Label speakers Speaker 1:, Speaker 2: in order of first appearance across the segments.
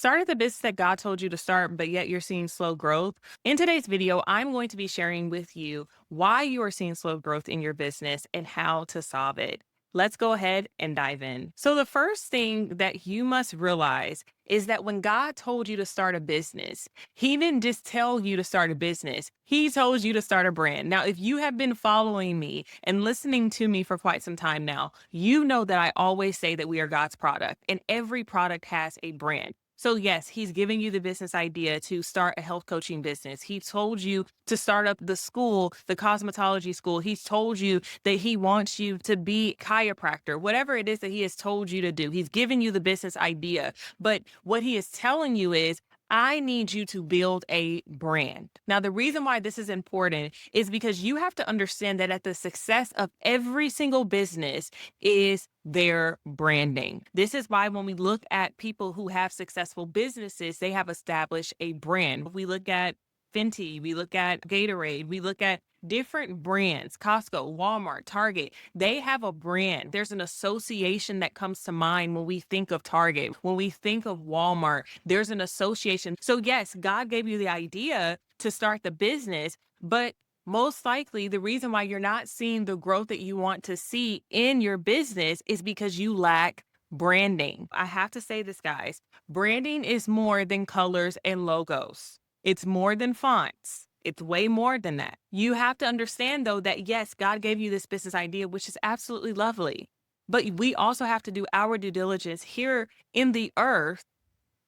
Speaker 1: Started the business that God told you to start, but yet you're seeing slow growth. In today's video, I'm going to be sharing with you why you are seeing slow growth in your business and how to solve it. Let's go ahead and dive in. So, the first thing that you must realize is that when God told you to start a business, He didn't just tell you to start a business, He told you to start a brand. Now, if you have been following me and listening to me for quite some time now, you know that I always say that we are God's product, and every product has a brand. So, yes, he's giving you the business idea to start a health coaching business. He told you to start up the school, the cosmetology school. He's told you that he wants you to be chiropractor, whatever it is that he has told you to do. He's given you the business idea. But what he is telling you is, I need you to build a brand. Now, the reason why this is important is because you have to understand that at the success of every single business is their branding. This is why when we look at people who have successful businesses, they have established a brand. We look at Fenty, we look at Gatorade, we look at different brands, Costco, Walmart, Target, they have a brand. There's an association that comes to mind when we think of Target, when we think of Walmart, there's an association. So, yes, God gave you the idea to start the business, but most likely the reason why you're not seeing the growth that you want to see in your business is because you lack branding. I have to say this, guys, branding is more than colors and logos. It's more than fonts. It's way more than that. You have to understand, though, that yes, God gave you this business idea, which is absolutely lovely. But we also have to do our due diligence here in the earth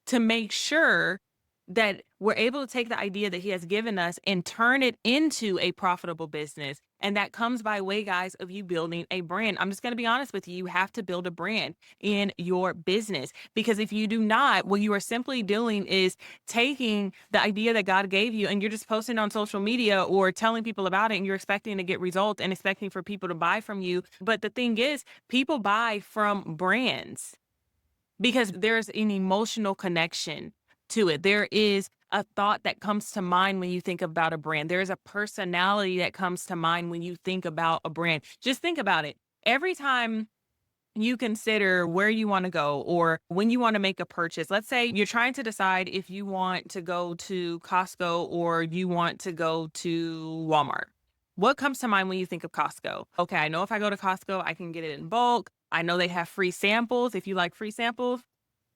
Speaker 1: to make sure that we're able to take the idea that he has given us and turn it into a profitable business. And that comes by way, guys, of you building a brand. I'm just going to be honest with you. You have to build a brand in your business, because if you do not, what you are simply doing is taking the idea that God gave you and you're just posting on social media or telling people about it, and you're expecting to get results and expecting for people to buy from you. But the thing is, people buy from brands because there's an emotional connection to it. There is a thought that comes to mind when you think about a brand. There's a personality that comes to mind when you think about a brand. Just think about it. Every time you consider where you want to go or when you want to make a purchase, let's say you're trying to decide if you want to go to Costco or you want to go to Walmart. What comes to mind when you think of Costco? Okay, I know if I go to Costco, I can get it in bulk. I know they have free samples. If you like free samples,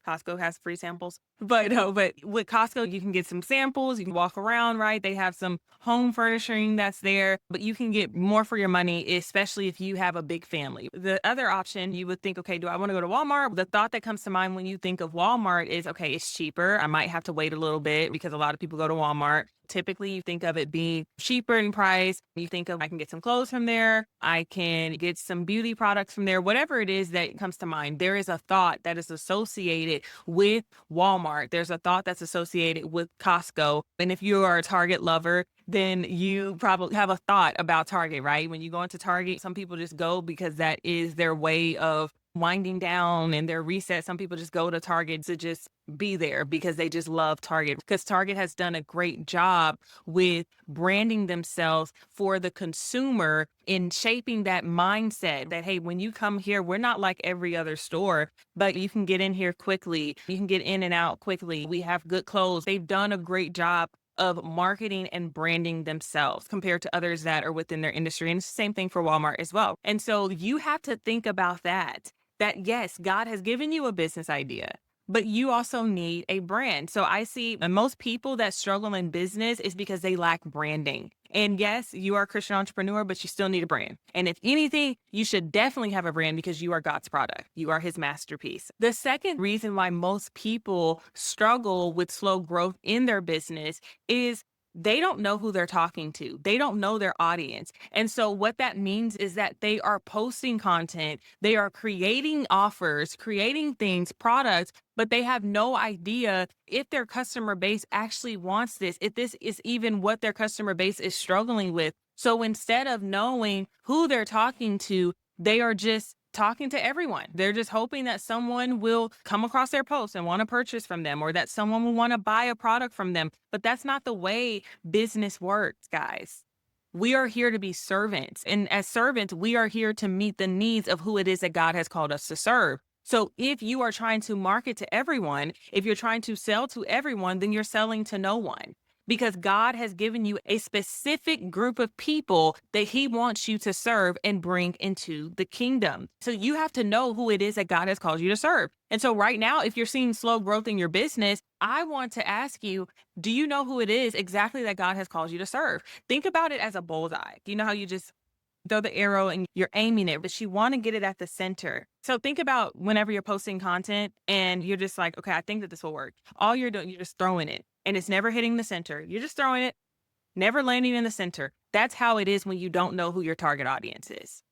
Speaker 1: Costco has free samples. But no, but with Costco, you can get some samples. You can walk around, right? They have some home furnishing that's there, but you can get more for your money, especially if you have a big family. The other option, you would think, okay, do I want to go to Walmart? The thought that comes to mind when you think of Walmart is, okay, it's cheaper. I might have to wait a little bit because a lot of people go to Walmart. Typically, you think of it being cheaper in price. You think of, I can get some clothes from there. I can get some beauty products from there. Whatever it is that comes to mind, there is a thought that is associated with Walmart. There's a thought that's associated with Costco. And if you are a Target lover, then you probably have a thought about Target, right? When you go into Target, some people just go because that is their way of winding down and their reset. Some people just go to Target to just be there because they just love Target, because Target has done a great job with branding themselves for the consumer in shaping that mindset that, hey, when you come here, we're not like every other store, but you can get in here quickly. You can get in and out quickly. We have good clothes. They've done a great job of marketing and branding themselves compared to others that are within their industry. And it's the same thing for Walmart as well. And so you have to think about that yes, God has given you a business idea, but you also need a brand. So I see most people that struggle in business is because they lack branding. And yes, you are a Christian entrepreneur, but you still need a brand. And if anything, you should definitely have a brand because you are God's product. You are his masterpiece. The second reason why most people struggle with slow growth in their business is they don't know who they're talking to. They don't know their audience. And so what that means is that they are posting content, they are creating offers, creating things, products, but they have no idea if their customer base actually wants this, if this is even what their customer base is struggling with. So instead of knowing who they're talking to, they are just talking to everyone. They're just hoping that someone will come across their post and want to purchase from them, or that someone will want to buy a product from them. But that's not the way business works, guys. We are here to be servants. And as servants, we are here to meet the needs of who it is that God has called us to serve. So if you are trying to market to everyone, if you're trying to sell to everyone, then you're selling to no one because God has given you a specific group of people that he wants you to serve and bring into the kingdom. So you have to know who it is that God has called you to serve. And so right now, if you're seeing slow growth in your business, I want to ask you, do you know who it is exactly that God has called you to serve? Think about it as a bullseye. You know how you just throw the arrow and you're aiming it, but you want to get it at the center. So think about whenever you're posting content and you're just like, okay, I think that this will work. All you're doing, you're just throwing it and it's never hitting the center. You're just throwing it, never landing in the center. That's how it is when you don't know who your target audience is.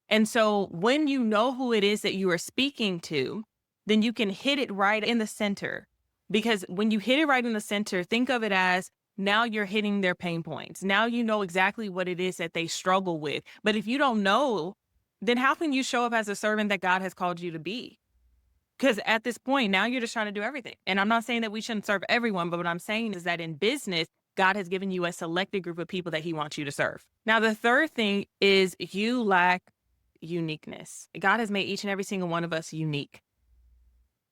Speaker 1: And so when you know who it is that you are speaking to, then you can hit it right in the center. Because when you hit it right in the center, think of it as now you're hitting their pain points. Now you know exactly what it is that they struggle with. But if you don't know, then how can you show up as a servant that God has called you to be? Because at this point, now you're just trying to do everything. And I'm not saying that we shouldn't serve everyone, but what I'm saying is that in business, God has given you a selected group of people that he wants you to serve. Now, the third thing is you lack uniqueness. God has made each and every single one of us unique.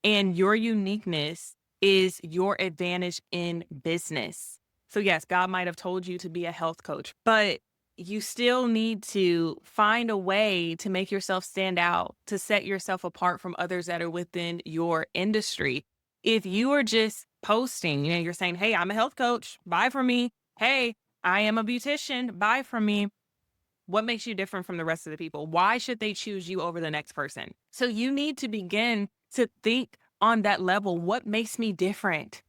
Speaker 1: And your uniqueness is your advantage in business. So, yes, God might have told you to be a health coach, but you still need to find a way to make yourself stand out, to set yourself apart from others that are within your industry. If you are just posting, you're saying, hey, I'm a health coach, buy from me. Hey, I am a beautician, buy from me. What makes you different from the rest of the people? Why should they choose you over the next person? So you need to begin to think on that level. What makes me different?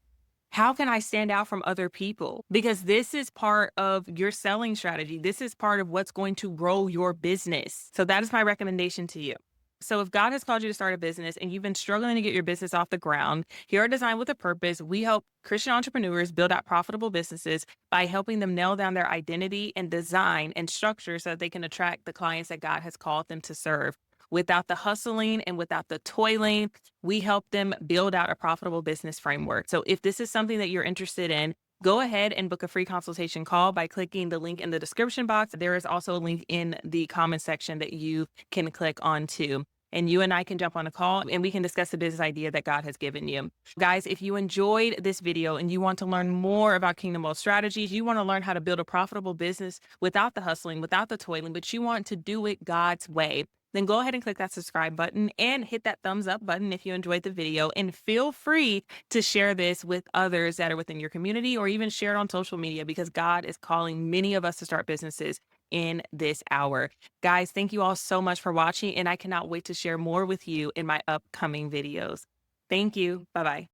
Speaker 1: How can I stand out from other people? Because this is part of your selling strategy. This is part of what's going to grow your business. So that is my recommendation to you. So if God has called you to start a business and you've been struggling to get your business off the ground, here at Design with a Purpose, we help Christian entrepreneurs build out profitable businesses by helping them nail down their identity and design and structure so that they can attract the clients that God has called them to serve. Without the hustling and without the toiling, we help them build out a profitable business framework. So if this is something that you're interested in, go ahead and book a free consultation call by clicking the link in the description box. There is also a link in the comment section that you can click on too. And you and I can jump on a call and we can discuss the business idea that God has given you. Guys, if you enjoyed this video and you want to learn more about Kingdom Wealth strategies, you want to learn how to build a profitable business without the hustling, without the toiling, but you want to do it God's way, then go ahead and click that subscribe button and hit that thumbs up button if you enjoyed the video. And feel free to share this with others that are within your community or even share it on social media because God is calling many of us to start businesses in this hour. Guys, thank you all so much for watching, and I cannot wait to share more with you in my upcoming videos. Thank you. Bye-bye.